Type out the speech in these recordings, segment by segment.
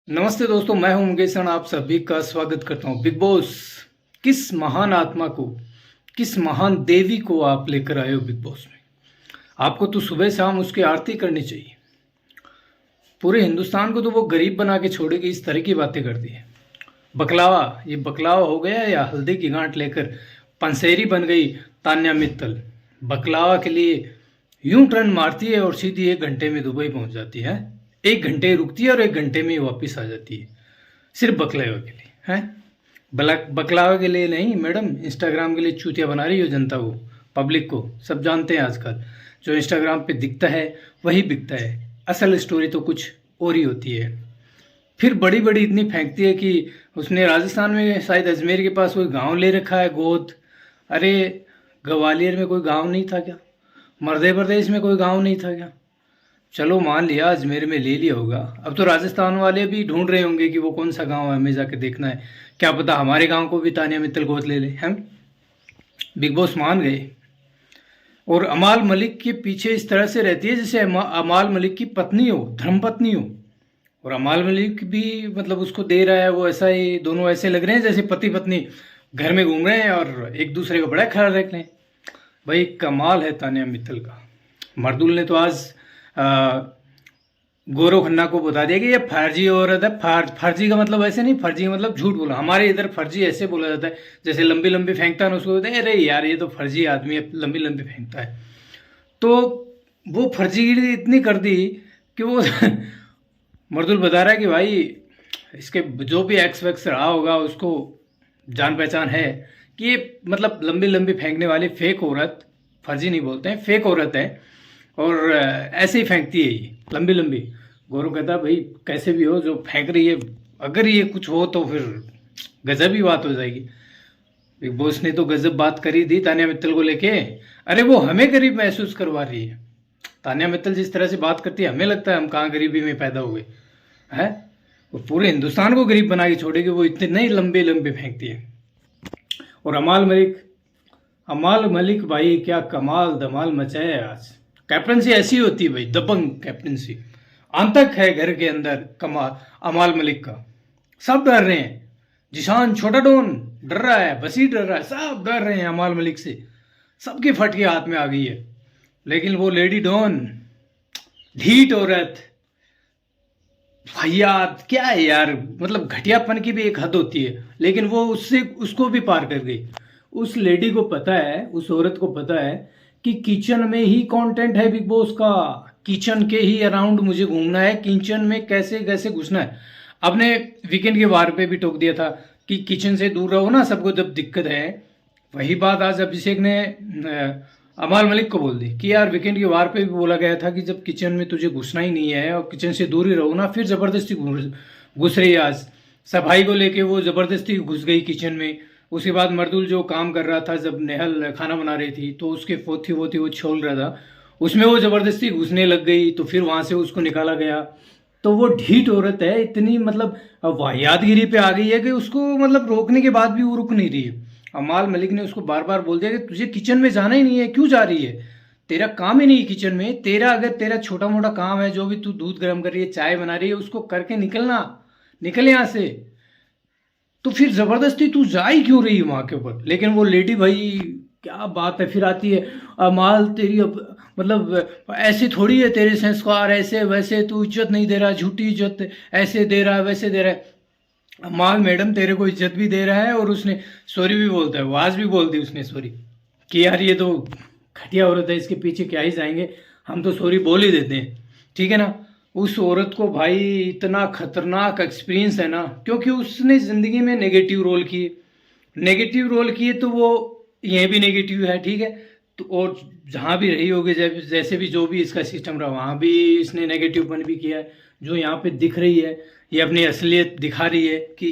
नमस्ते दोस्तों, मैं हूं मुकेश सर, आप सभी का स्वागत करता हूं। बिग बॉस, किस महान आत्मा को, किस महान देवी को आप लेकर आए हो बिग बॉस में। आपको तो सुबह शाम उसकी आरती करनी चाहिए। पूरे हिंदुस्तान को तो वो गरीब बना के छोड़ेगी, इस तरह की बातें करती है। बकलावा, ये बकलावा हो गया या हल्दी की गांठ लेकर पंसेरी बन गई तान्या मित्तल। बकलावा के लिए यूं टर्न मारती है और सीधी 1 घंटे में दुबई पहुंच जाती है। 1 घंटे रुकती है और 1 घंटे में ही वापस आ जाती है, सिर्फ बकलावा के लिए। हैं, बकलावा के लिए नहीं मैडम, इंस्टाग्राम के लिए चूतिया बना रही हो जनता को, पब्लिक को। सब जानते हैं आजकल जो इंस्टाग्राम पे दिखता है वही बिकता है, असल स्टोरी तो कुछ और ही होती है। फिर बड़ी बड़ी इतनी फेंकती है कि उसने राजस्थान में शायद अजमेर के पास कोई गांव ले रखा है, गोद। अरे, ग्वालियर में कोई गांव नहीं था क्या? मध्य प्रदेश में कोई गांव नहीं था क्या? चलो मान लिया अजमेर में ले लिया होगा, अब तो राजस्थान वाले भी ढूंढ रहे होंगे कि वो कौन सा गांव है, हमें जाके देखना है। क्या पता हमारे गांव को भी तानिया मित्तल गोद ले ले। हम बिग बॉस मान गए। और अमाल मलिक के पीछे इस तरह से रहती है जैसे अमाल मलिक की पत्नी हो, धर्मपत्नी हो। और अमाल मलिक भी मतलब उसको दे रहा है, वो ऐसा ही, दोनों ऐसे लग रहे हैं जैसे पति पत्नी घर में घूम रहे हैं और एक दूसरे का बड़ा ख्याल रख रहे हैं। भाई कमाल है तानिया मित्तल का। मर्दुल ने तो आज गौरव खन्ना को बता दिया कि ये फर्जी औरत है। फर्जी का मतलब ऐसे नहीं, फर्जी का मतलब झूठ बोला। हमारे इधर फर्जी ऐसे बोला जाता है जैसे लंबी लंबी फेंकता है ना, उसको बोलते हैं अरे यार ये तो फर्जी आदमी है, लंबी लंबी फेंकता है। तो वो फर्जीगिरी इतनी कर दी कि वो मर्दुल बता रहा है कि भाई इसके जो भी एक्स वैक्स रहा होगा उसको जान पहचान है कि ये मतलब लंबी लंबी फेंकने वाली फेक औरत, फर्जी नहीं बोलते हैं, फेक औरत है। और ऐसे ही फेंकती है ये लंबी लंबी। गौरव कहता है भाई कैसे भी हो, जो फेंक रही है अगर ये कुछ हो तो फिर गजब ही बात हो जाएगी। बिग बॉस ने तो गजब बात करी दी तानिया मित्तल को लेके। अरे वो हमें गरीब महसूस करवा रही है। तानिया मित्तल जिस तरह से बात करती है हमें लगता है हम कहाँ गरीबी में पैदा हुए हैं। वो पूरे हिंदुस्तान को गरीब बना के छोड़ेगी, वो इतने नहीं लंबे लंबे फेंकती है। और अमाल मलिक भाई क्या कमाल धमाल मचाया है आज। कैप्टनसी ऐसी होती है भाई, दबंग कैप्टनसी। आंतक है घर के अंदर कमाल अमाल मलिक का। सब डर रहे हैं, जिशान छोटा डॉन डर रहा है, बसी डर रहा है, सब डर रहे हैं अमाल मलिक से। सबकी फटके हाथ में आ गई है। लेकिन वो लेडी डॉन, ढीठ औरत, वाहियात क्या है यार, मतलब घटियापन की भी एक हद होती है, लेकिन वो उसको भी पार कर गई। उस लेडी को पता है, उस औरत को पता है कि किचन में ही कंटेंट है बिग बॉस का। किचन के ही अराउंड मुझे घूमना है, किचन में कैसे कैसे घुसना है। आपने वीकेंड के वार पे भी टोक दिया था कि किचन से दूर रहो ना, सबको जब दिक्कत है। वही बात आज अभिषेक ने अमाल मलिक को बोल दी कि यार वीकेंड के वार पे भी बोला गया था कि जब किचन में तुझे घुसना ही नहीं है और किचन से दूर ही रहो ना, फिर जबरदस्ती घुस रही है। आज सफाई को लेके वो जबरदस्ती घुस गई किचन में। उसके बाद मर्दुल जो काम कर रहा था, जब नेहल खाना बना रही थी तो उसके पोथी वोथी वो छोल रहा था, उसमें वो जबरदस्ती घुसने लग गई, तो फिर वहां से उसको निकाला गया। तो वो ढीठ औरत है, इतनी मतलब वाहियातगिरी पे आ गई है कि उसको मतलब रोकने के बाद भी वो रुक नहीं रही है। अमाल मलिक ने उसको बार बार बोल दिया कि तुझे किचन में जाना ही नहीं है, क्यों जा रही है? तेरा काम ही नहीं है किचन में। तेरा अगर तेरा छोटा मोटा काम है, जो भी तू दूध गर्म कर रही है, चाय बना रही है, उसको करके निकलना, निकल यहाँ से। तो फिर जबरदस्ती तू जा ही क्यों रही है वहां के ऊपर? लेकिन वो लेडी भाई क्या बात है, फिर आती है अमाल तेरी मतलब ऐसे थोड़ी है, तेरे संस्कार ऐसे वैसे, तू इज्जत नहीं दे रहा, झूठी इज्जत ऐसे दे रहा है वैसे दे रहा है। अमाल मैडम तेरे को इज्जत भी दे रहा है और उसने सॉरी भी बोलता है, वो आज भी बोल दी उसने सॉरी कि यार ये तो घटिया औरत है, इसके पीछे क्या ही जाएंगे, हम तो सॉरी बोल ही देते हैं, ठीक है ना। उस औरत को भाई इतना खतरनाक एक्सपीरियंस है ना, क्योंकि उसने ज़िंदगी में नेगेटिव रोल किए, नेगेटिव रोल किए, तो वो ये भी नेगेटिव है, ठीक है। तो और जहाँ भी रही होगी, जैसे भी जो भी इसका सिस्टम रहा, वहाँ भी इसने नेगेटिवपन भी किया है। जो यहाँ पे दिख रही है, ये अपनी असलियत दिखा रही है कि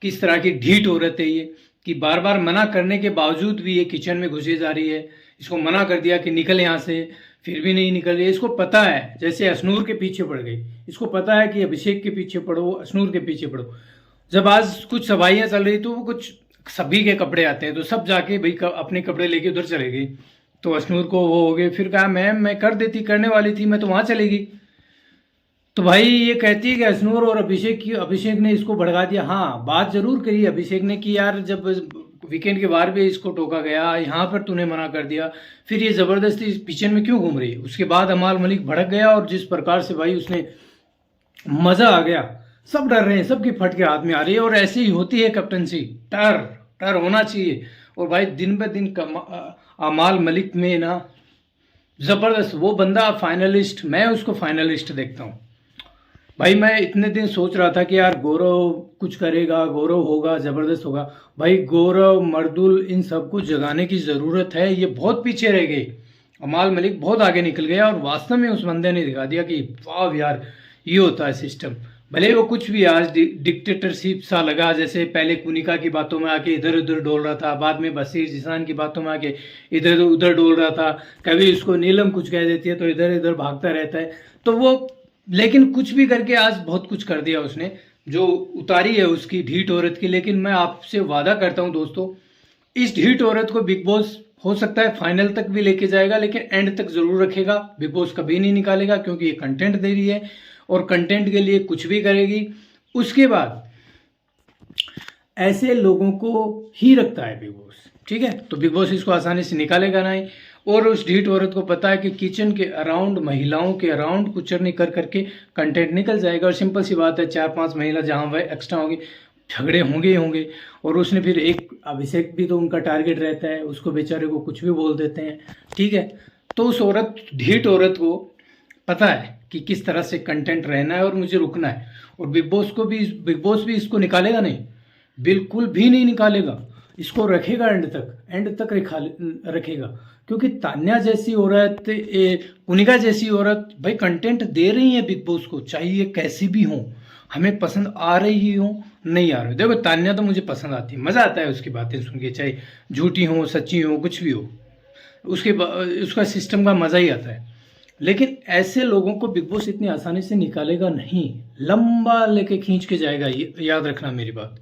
किस तरह की ढीठ औरत है ये, कि बार बार मना करने के बावजूद भी ये किचन में घुसे जा रही है। इसको मना कर दिया कि निकल यहाँ से, फिर भी नहीं निकल रही। इसको पता है, जैसे अशनूर के पीछे पड़ गई, इसको पता है कि अभिषेक के पीछे पड़ो, अशनूर के पीछे पड़ो। जब आज कुछ सफाइयाँ चल रही तो वो कुछ सभी के कपड़े आते हैं, तो सब जाके भाई अपने कपड़े लेके उधर चले गई। तो अशनूर को वो हो गए, फिर कहा मैम मैं कर देती, करने वाली थी मैं, तो वहाँ चली गई। तो भाई ये कहती है कि अश्नूर और अभिषेक ने इसको भड़का दिया। हाँ, बात जरूर करी अभिषेक ने कि यार जब वीकेंड के बाहर भी इसको टोका गया, यहाँ पर तूने मना कर दिया, फिर ये जबरदस्ती किचन में क्यों घूम रही है। उसके बाद अमाल मलिक भड़क गया और जिस प्रकार से भाई उसने मजा आ गया, सब डर रहे हैं, सबकी फटके हाथ में आ रही है। और ऐसी ही होती है कैप्टनसी, डर डर होना चाहिए। और भाई दिन ब दिन अमाल मलिक में ना जबरदस्त वो बंदा फाइनलिस्ट, मैं उसको फाइनलिस्ट देखता हूँ भाई। मैं इतने दिन सोच रहा था कि यार गौरव कुछ करेगा, गौरव होगा, जबरदस्त होगा। भाई गौरव, मर्दुल, इन सबको जगाने की ज़रूरत है, ये बहुत पीछे रह गए। अमाल मलिक बहुत आगे निकल गया और वास्तव में उस बंदे ने दिखा दिया कि वाह यार ये होता है सिस्टम। भले वो कुछ भी आज डिक्टेटरशिप सा लगा, जैसे पहले कुनिका की बातों में आके इधर उधर डोल रहा था, बाद में बशीर जिसान की बातों में आके इधर उधर डोल रहा था, कभी उसको नीलम कुछ कह देती है तो इधर इधर भागता रहता है। तो वो लेकिन कुछ भी करके आज बहुत कुछ कर दिया उसने, जो उतारी है उसकी ढीठ औरत की। लेकिन मैं आपसे वादा करता हूँ दोस्तों, इस ढीठ औरत को बिग बॉस हो सकता है फाइनल तक भी लेके जाएगा, लेकिन एंड तक जरूर रखेगा। बिग बॉस कभी नहीं निकालेगा, क्योंकि ये कंटेंट दे रही है और कंटेंट के लिए कुछ भी करेगी। उसके बाद ऐसे लोगों को ही रखता है बिग बॉस, ठीक है। तो बिग बॉस इसको आसानी से निकालेगा नहीं। और उस ढीठ औरत को पता है कि किचन के अराउंड, महिलाओं के अराउंड कुचरनी कर करके कंटेंट निकल जाएगा। और सिंपल सी बात है, 4-5 महिला जहाँ वह एक्स्ट्रा होंगी, झगड़े होंगे ही होंगे। और उसने फिर एक अभिषेक भी तो उनका टारगेट रहता है, उसको बेचारे को कुछ भी बोल देते हैं, ठीक है। तो उस औरत, ढीठ औरत को पता है कि किस तरह से कंटेंट रहना है और मुझे रुकना है। और बिग बॉस भी इसको निकालेगा नहीं, बिल्कुल भी नहीं निकालेगा। इसको रखेगा एंड तक रखेगा। क्योंकि तान्या जैसी औरत, कुनिका जैसी औरत भाई कंटेंट दे रही है बिग बॉस को, चाहे ये कैसी भी हो, हमें पसंद आ रही हो नहीं आ रही। देखो तान्या तो मुझे पसंद आती है, मज़ा आता है उसकी बातें सुन के, चाहे झूठी हो सच्ची हो कुछ भी हो, उसका सिस्टम का मज़ा ही आता है। लेकिन ऐसे लोगों को बिग बॉस इतनी आसानी से निकालेगा नहीं, लंबा लेके खींच के जाएगा, याद रखना मेरी बात।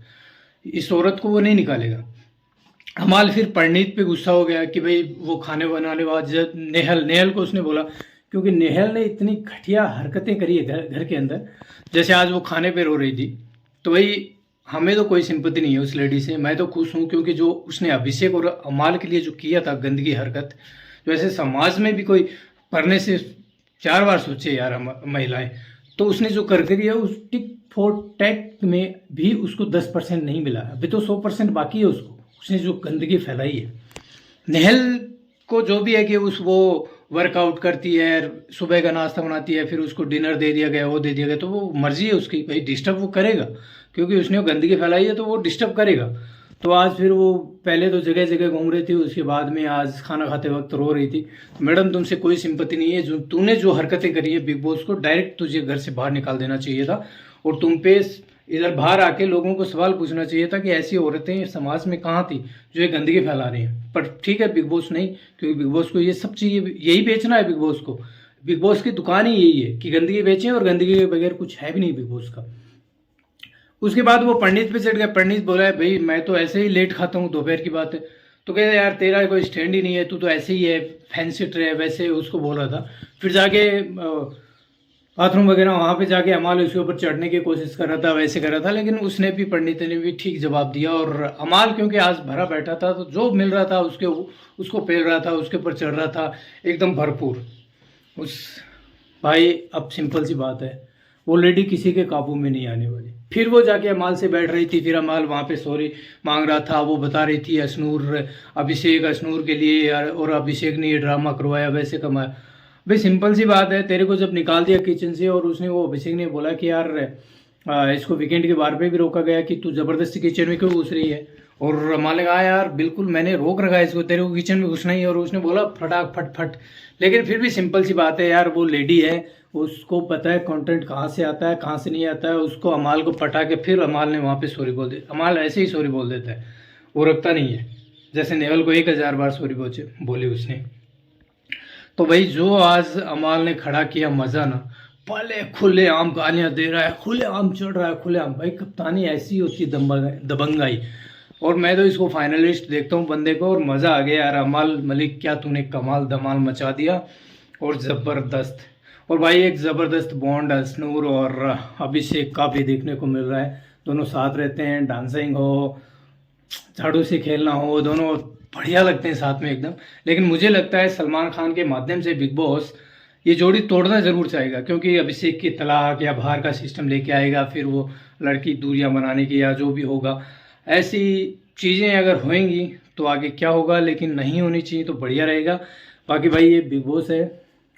इस औरत को वो नहीं निकालेगा। अमाल फिर परिणीत पे गुस्सा हो गया कि भाई वो खाने बनाने वाला नेहल को उसने बोला, क्योंकि नेहल ने इतनी घटिया हरकतें करी है घर के अंदर। जैसे आज वो खाने पे रो रही थी, तो भाई हमें तो कोई सिंपत्ति नहीं है उस लेडी से। मैं तो खुश हूँ, क्योंकि जो उसने अभिषेक और अमाल के लिए जो किया था गंदगी हरकत, वैसे समाज में भी कोई पढ़ने से 4 बार सोचे यार महिलाएं। तो उसने जो कर करी है, उस टिक फॉर टैक में भी उसको 10% नहीं मिला, अभी तो 100% बाकी है उसने जो गंदगी फैलाई है। नेहल को जो भी है कि वो वर्कआउट करती है, सुबह का नाश्ता बनाती है, फिर उसको डिनर दे दिया गया, वो दे दिया गया, तो वो मर्जी है उसकी भाई, डिस्टर्ब वो करेगा, क्योंकि उसने वो गंदगी फैलाई है तो वो डिस्टर्ब करेगा। तो आज फिर वो पहले तो जगह जगह घूम रही थी, उसके बाद में आज खाना खाते वक्त रो रही थी। मैडम तुमसे कोई सिंपत्ति नहीं है, जो तूने जो हरकतें करी है बिग बॉस को डायरेक्ट तुझे घर से बाहर निकाल देना चाहिए था। और तुम पे इधर बाहर आके लोगों को सवाल पूछना चाहिए था कि ऐसी औरतें समाज में कहाँ थी जो ये गंदगी फैला रही हैं। पर ठीक है, बिग बॉस नहीं, क्योंकि बिग बॉस को ये सब चाहिए, यही बेचना है बिग बॉस को। बिग बॉस की दुकान ही यही है कि गंदगी बेचें, और गंदगी के बगैर कुछ है भी नहीं बिग बॉस का। उसके बाद वो पंडित पे चढ़ गया। पंडित बोला है भाई मैं तो ऐसे ही लेट खाता हूँ, दोपहर की बात है। तो कहते यार तेरा कोई स्टैंड ही नहीं है, तू तो ऐसे ही है, फैंसी है, वैसे उसको बोल रहा था। फिर जाके बाथरूम वगैरह वहाँ पे जाके अमाल उसके ऊपर चढ़ने की कोशिश कर रहा था, वैसे कर रहा था, लेकिन उसने भी, पंडित ने भी ठीक जवाब दिया। और अमाल क्योंकि आज भरा बैठा था, तो जो मिल रहा था उसको पेल रहा था, उसके ऊपर चढ़ रहा था एकदम भरपूर। उस भाई अब सिंपल सी बात है, वो लेडी किसी के काबू में नहीं आने वाली। फिर वो जाके अमाल से बैठ रही थी, फिर अमाल वहाँ पे सॉरी मांग रहा था, वो बता रही थी अश्नूर के लिए, और अभिषेक ने ये ड्रामा करवाया, वैसे कमाया। भाई सिंपल सी बात है, तेरे को जब निकाल दिया किचन से, और उसने वो अभिषेक ने बोला कि यार इसको वीकेंड के बार पे भी रोका गया कि तू ज़बरदस्ती किचन में क्यों घुस रही है। और अमाल ने कहा यार बिल्कुल मैंने रोक रखा है इसको, तेरे को किचन में घुसना ही है। और उसने बोला फटाक फट। लेकिन फिर भी सिंपल सी बात है यार, वो लेडी है, उसको पता है कंटेंट कहाँ से आता है कहाँ से नहीं आता है। उसको अमाल को पटा के फिर अमाल ने वहाँ पे सॉरी बोल दी। अमाल ऐसे ही सॉरी बोल देता है, वो रखता नहीं है। जैसे नेवल को 1000 बार सॉरी बोली उसने। तो भाई जो आज अमाल ने खड़ा किया मज़ा ना, पहले खुले आम गालियाँ दे रहा है, खुले आम चढ़ रहा है, खुले आम। भाई कप्तानी ऐसी होती है, दबंगाई। और मैं तो इसको फाइनलिस्ट देखता हूँ बंदे को, और मज़ा आ गया यार। अमाल मलिक क्या तूने कमाल धमाल मचा दिया, और ज़बरदस्त। और भाई एक ज़बरदस्त बॉन्ड अशनूर और अभिषेक का भी देखने को मिल रहा है। दोनों साथ रहते हैं, डांसिंग हो, झाड़ू से खेलना हो, दोनों बढ़िया लगते हैं साथ में एकदम। लेकिन मुझे लगता है सलमान खान के माध्यम से बिग बॉस ये जोड़ी तोड़ना जरूर चाहेगा, क्योंकि अभिषेक की तलाक या बाहर का सिस्टम लेके आएगा, फिर वो लड़की दूरियां बनाने की या जो भी होगा, ऐसी चीज़ें अगर होंगी तो आगे क्या होगा, लेकिन नहीं होनी चाहिए तो बढ़िया रहेगा। बाकी भाई ये बिग बॉस है,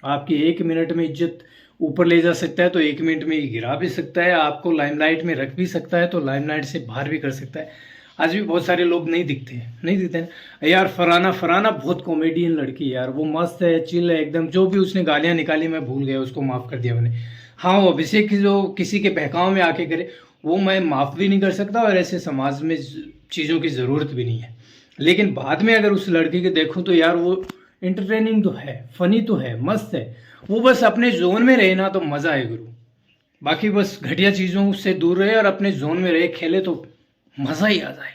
आपकी 1 मिनट में इज्जत ऊपर ले जा सकता है तो 1 मिनट में ही गिरा भी सकता है, आपको लाइमलाइट में रख भी सकता है तो लाइमलाइट से बाहर भी कर सकता है। आज भी बहुत सारे लोग नहीं दिखते हैं यार। फरहाना फरहाना बहुत कॉमेडियन लड़की है यार, वो मस्त है, चिल है एकदम। जो भी उसने गालियाँ निकाली मैं भूल गया, उसको माफ़ कर दिया मैंने। हाँ, वो अभिषेक की जो किसी के बहकाव में आके करे वो मैं माफ़ भी नहीं कर सकता, और ऐसे समाज में चीज़ों की ज़रूरत भी नहीं है। लेकिन बाद में अगर उस लड़की के देखूँ तो यार वो इंटरटेनिंग तो है, फनी तो है, मस्त है। वो बस अपने जोन में रहे ना तो मज़ा आए गुरु। बाकी बस घटिया चीज़ों से दूर रहे और अपने जोन में रहे, खेले तो मज़ा ही आ जाए।